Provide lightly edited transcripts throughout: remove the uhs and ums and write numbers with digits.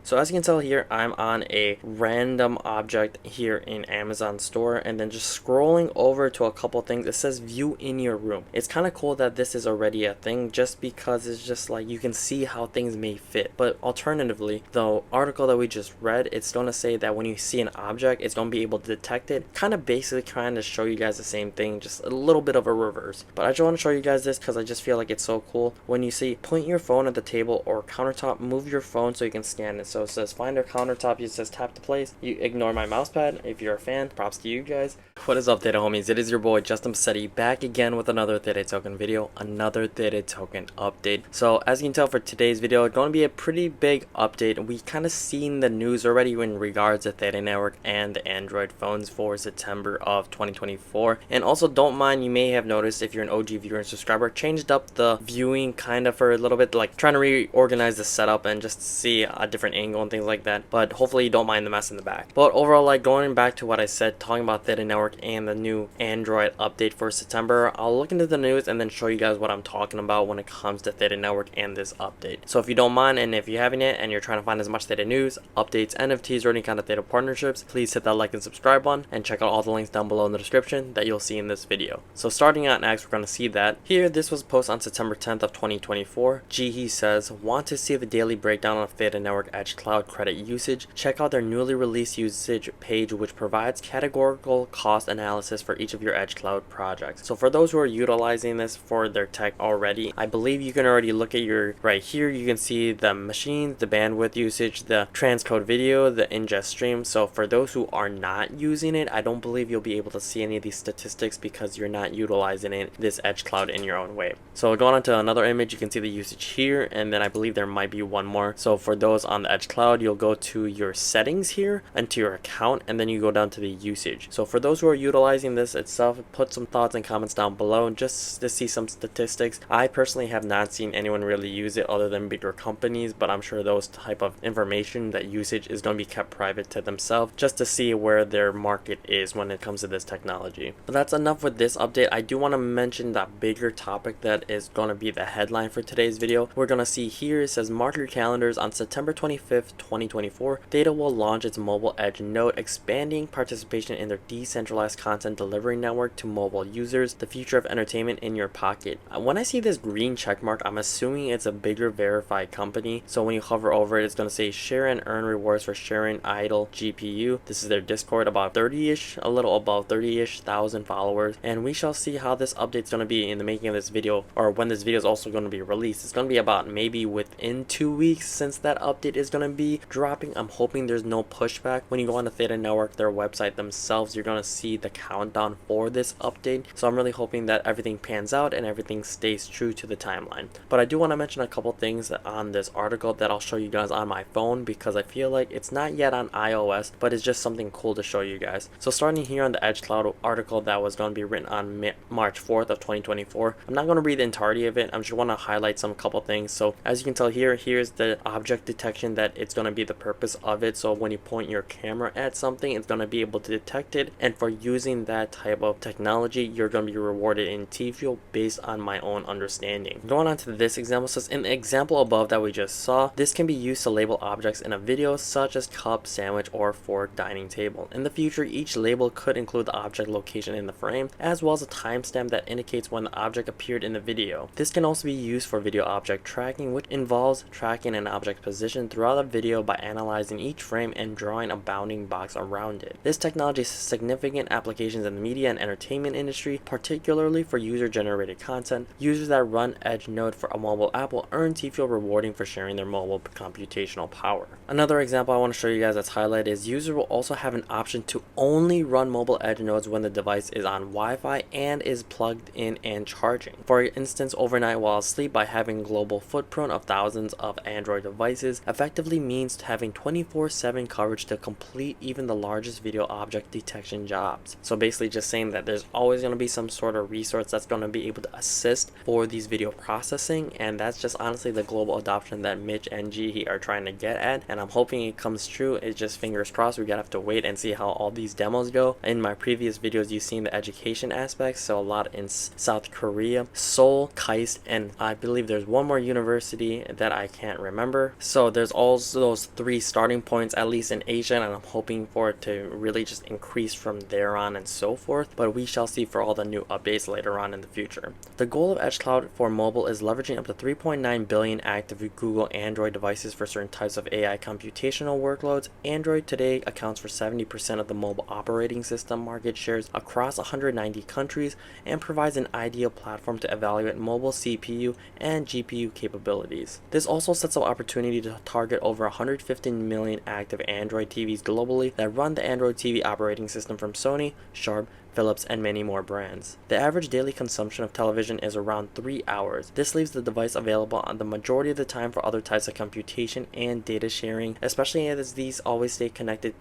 So as you can tell here, I'm on a random object here in Amazon store, and then just scrolling over to a couple things, it says view in your room. It's kind of cool that this is already a thing just because it's just like you can see how things may fit. But alternatively, the article that we just read, it's going to say that when you see an object, it's going to be able to detect it, kind of basically trying to show you guys the same thing, just a little bit of a reverse. But I just want to show you guys this because I just feel like it's so cool. When you see point your phone at the table or countertop, move your phone so you can scan it. So it says find our countertop, it says tap to place. You ignore my mouse pad. If you're a fan, props to you guys. What is up, Theta homies? It is your boy Justin Passetti back again with another Theta token video, another Theta token update. So as you can tell, for today's video, it's going to be a pretty big update. We kind of seen the news already in regards to Theta network and the Android phones for September of 2024. And also, don't mind, you may have noticed if you're an OG viewer and subscriber, changed up the viewing kind of for a little bit, like trying to reorganize the setup and just see a different angle and things like that. But hopefully you don't mind the mess in the back. But overall, like going back to what I said, talking about Theta network and the new Android update for September, I'll look into the news and then show you guys what I'm talking about when it comes to Theta network and this update. So if you don't mind, and if you haven't yet and you're trying to find as much Theta news, updates, NFTs, or any kind of Theta partnerships, please hit that like and subscribe button and check out all the links down below in the description that you'll see in this video. So starting out next, we're going to see that here, this was posted on September 10th of 2024. He says, want to see the daily breakdown of Theta network edge cloud credit usage? Check out their newly released usage page, which provides categorical cost analysis for each of your edge cloud projects. So for those who are utilizing this for their tech already, I believe you can already look at your right here. You can see the machines, the bandwidth usage, the transcode video, the ingest stream. So for those who are not using it, I don't believe you'll be able to see any of these statistics because you're not utilizing this edge cloud in your own way. So going on to another image, you can see the usage here, and then I believe there might be one more. So for those on the edge cloud, you'll go to your settings here and to your account, and then you go down to the usage. So for those who are utilizing this itself, put some thoughts and comments down below just to see some statistics. I personally have not seen anyone really use it other than bigger companies, but I'm sure those type of information, that usage, is going to be kept private to themselves just to see where their market is when it comes to this technology. But that's enough with this update. I do want to mention that bigger topic that is going to be the headline for today's video. We're going to see here, it says mark your calendars on September 25th, 2024. Theta will launch its mobile edge node, expanding participation in their decentralized content delivery network to mobile users, the future of entertainment in your pocket. When I see this green check mark, I'm assuming it's a bigger verified company. So when you hover over it, it's going to say share and earn rewards for sharing idle GPU. This is their Discord, about 30-ish, a little above 30-ish thousand followers. And we shall see how this update's going to be in the making of this video, or when this video is also going to be released. It's going to be about maybe within 2 weeks since that update is going to be dropping. I'm hoping there's no pushback. When you go on the Theta network, their website themselves, you're going to see the countdown for this update. So I'm really hoping that everything pans out and everything stays true to the timeline. But I do want to mention a couple things on this article that I'll show you guys on my phone, because I feel like it's not yet on iOS, but it's just something cool to show you guys. So starting here on the Edge Cloud article that was going to be written on March 4th of 2024, I'm not going to read the entirety of it. I just want to highlight some couple things. So as you can tell here, here's the object detection that it's going to be the purpose of it. So when you point your camera at something, it's going to be able to detect it, and for using that type of technology, you're going to be rewarded in T-Fuel based on my own understanding. Going on to this example, says in the example above that we just saw, this can be used to label objects in a video such as cup, sandwich, or fork, dining table. In the future, each label could include the object location in the frame, as well as a timestamp that indicates when the object appeared in the video. This can also be used for video object tracking, which involves tracking an object's position throughout a video by analyzing each frame and drawing a bounding box around it. This technology has significant applications in the media and entertainment industry, particularly for user-generated content. Users that run Edge Node for a mobile app will earn T-Fuel rewarding for sharing their mobile computational power. Another example I want to show you guys that's highlighted is users will also have an option to only run mobile Edge nodes when the device is on Wi-Fi and is plugged in and charging. For instance, overnight while asleep, by having global footprint of thousands of Android devices effectively means having 24/7 coverage to complete even the largest video object detection jobs. So basically just saying that there's always going to be some sort of resource that's going to be able to assist for these video processing, and that's just honestly the global adoption that Mitch and G are trying to get at, and I'm hoping it comes true. It's just fingers crossed. We gotta have to wait and see how all these demos go. In my previous videos, you've seen the education aspects, so a lot in South Korea, Seoul, KAIST, and I believe there's one more university that I can't remember. So there's all those 3 starting points, at least in Asia, and I'm hoping for it to really just increase from there on and so forth, but we shall see for all the new updates later on in the future. The goal of Edge Cloud for mobile is leveraging up to 3.9 billion active Google Android devices for certain types of AI computational workloads. Android today accounts for 70% of the mobile operating system market shares across 190 countries and provides an ideal platform to evaluate mobile CPU and GPU capabilities. This also sets up opportunity to target over 115 million active Android TVs globally that run the Android TV operating system from Sony, Sharp, Philips, and many more brands. The average daily consumption of television is around 3 hours. This leaves the device available on the majority of the time for other types of computation and data sharing, especially as these always stay connected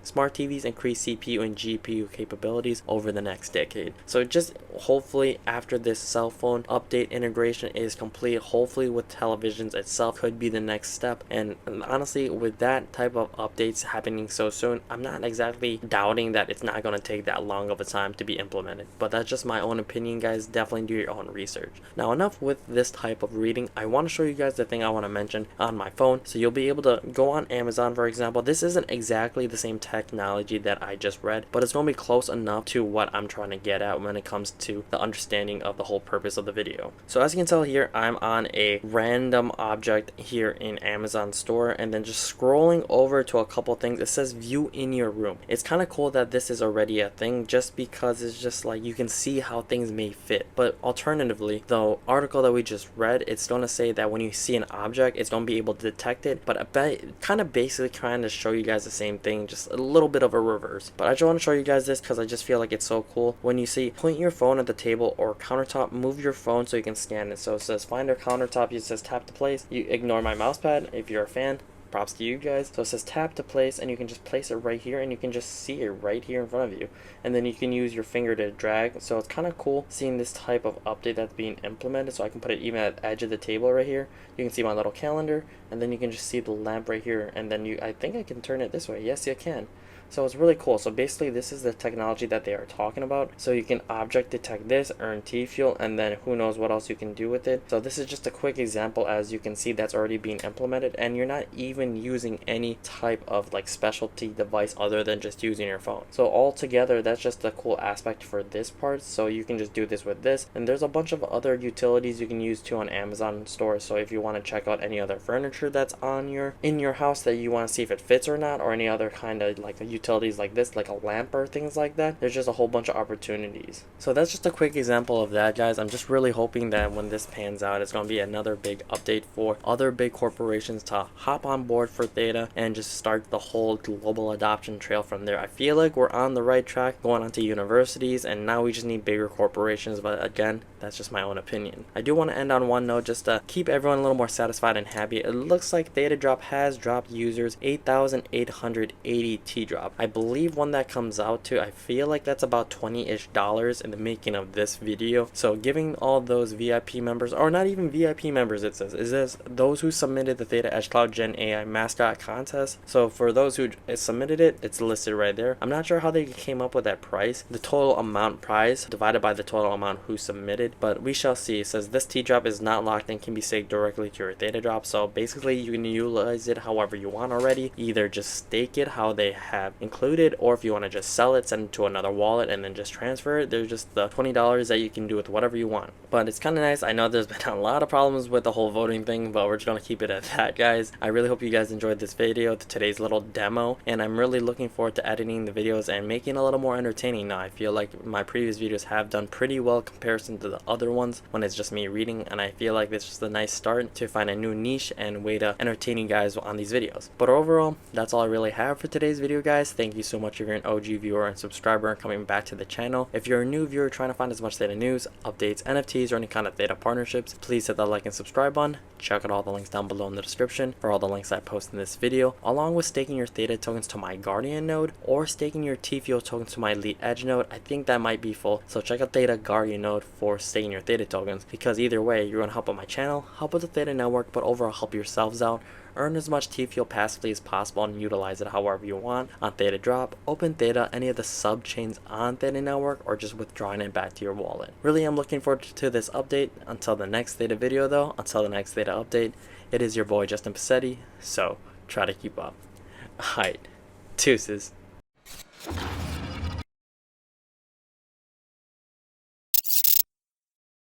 smart TVs increase CPU and GPU capabilities over the next decade. So just hopefully after this cell phone update integration is complete, hopefully with televisions itself could be the next step. And honestly, with that type of updates happening so soon, I'm not exactly doubting that it's not going to take that long of a time to be implemented, but that's just my own opinion, guys. Definitely do your own research. Now, enough with this type of reading. I want to show you guys the thing I want to mention on my phone, so you'll be able to go on Amazon, for example. This isn't exactly the same technology that I just read, but it's going to be close enough to what I'm trying to get at when it comes to the understanding of the whole purpose of the video. So as you can tell here, I'm on a random object here in Amazon store, and then just scrolling over to a couple things, it says view in your room. It's kind of cool that this is already a thing, just because it's just like you can see how things may fit. But alternatively, the article that we just read, it's going to say that when you see an object, it's going to be able to detect it, but I bet kind of basically trying to show you guys the same thing, just a little bit of a reverse. But I just want to show you guys this because I just feel like it's so cool. When you see point your phone at the table or countertop, move your phone so you can scan it. So it says find our countertop, it says tap to place. You ignore my mouse pad if you're a fan. Props to you guys. So it says tap to place, and you can just place it right here, and you can just see it right here in front of you, and then you can use your finger to drag. So it's kind of cool seeing this type of update that's being implemented. So I can put it even at the edge of the table right here. You can see my little calendar, and then you can just see the lamp right here, and then I think I can turn it this way. Yes, you can. So it's really cool. So basically this is the technology that they are talking about. So you can object detect this, earn T-fuel, and then who knows what else you can do with it. So this is just a quick example, as you can see, that's already being implemented, and you're not even using any type of like specialty device other than just using your phone. So altogether, that's just a cool aspect for this part. So you can just do this with this, and there's a bunch of other utilities you can use too on Amazon store. So if you want to check out any other furniture that's in your house that you want to see if it fits or not, or any other kind of like utilities like this, like a lamp or things like that, there's just a whole bunch of opportunities. So that's just a quick example of that, guys. I'm just really hoping that when this pans out, it's going to be another big update for other big corporations to hop on board for Theta and just start the whole global adoption trail from there. I feel like we're on the right track going on to universities, and now we just need bigger corporations, but again, that's just my own opinion. I do want to end on one note just to keep everyone a little more satisfied and happy. It looks like Theta Drop has dropped users 8,880 T-drop. I believe when that comes out to, I feel like that's about $20-ish in the making of this video. So giving all those VIP members, or not even VIP members, it says, is this those who submitted the Theta Edge Cloud Gen AI mascot contest. So for those who submitted it, it's listed right there. I'm not sure how they came up with that price, the total amount price divided by the total amount who submitted, but we shall see. It says this T-drop is not locked and can be staked directly to your Theta Drop. So basically you can utilize it however you want already. Either just stake it how they have included, or if you want to just sell it, send it to another wallet and then just transfer it. There's just the $20 that you can do with whatever you want. But it's kind of nice. I know there's been a lot of problems with the whole voting thing, but we're just going to keep it at that, guys. I really hope you guys enjoyed this video, today's little demo, and I'm really looking forward to editing the videos and making it a little more entertaining now. I feel like my previous videos have done pretty well in comparison to the other ones when it's just me reading, and I feel like this is just a nice start to find a new niche and way to entertain you guys on these videos. But overall, that's all I really have for today's video, guys. Thank you so much if you're an OG viewer and subscriber and coming back to the channel. If you're a new viewer trying to find as much Theta news, updates, NFTs, or any kind of Theta partnerships, please hit that like and subscribe button. Check out all the links down below in the description for all the links I post in this video, along with staking your Theta tokens to my Guardian node or staking your T-fuel tokens to my Elite Edge node. I think that might be full, so check out Theta Guardian node for staking your Theta tokens, because either way, you're going to help out my channel, help with the Theta network, but overall help yourselves out. Earn as much T-fuel passively as possible and utilize it however you want on Theta Drop, Open Theta, any of the sub chains on Theta Network, or just withdrawing it back to your wallet. Really, I'm looking forward to this update. Until the next Theta video though, until the next Theta update, it is your boy Justin Passetti, so try to keep up. Alright, deuces.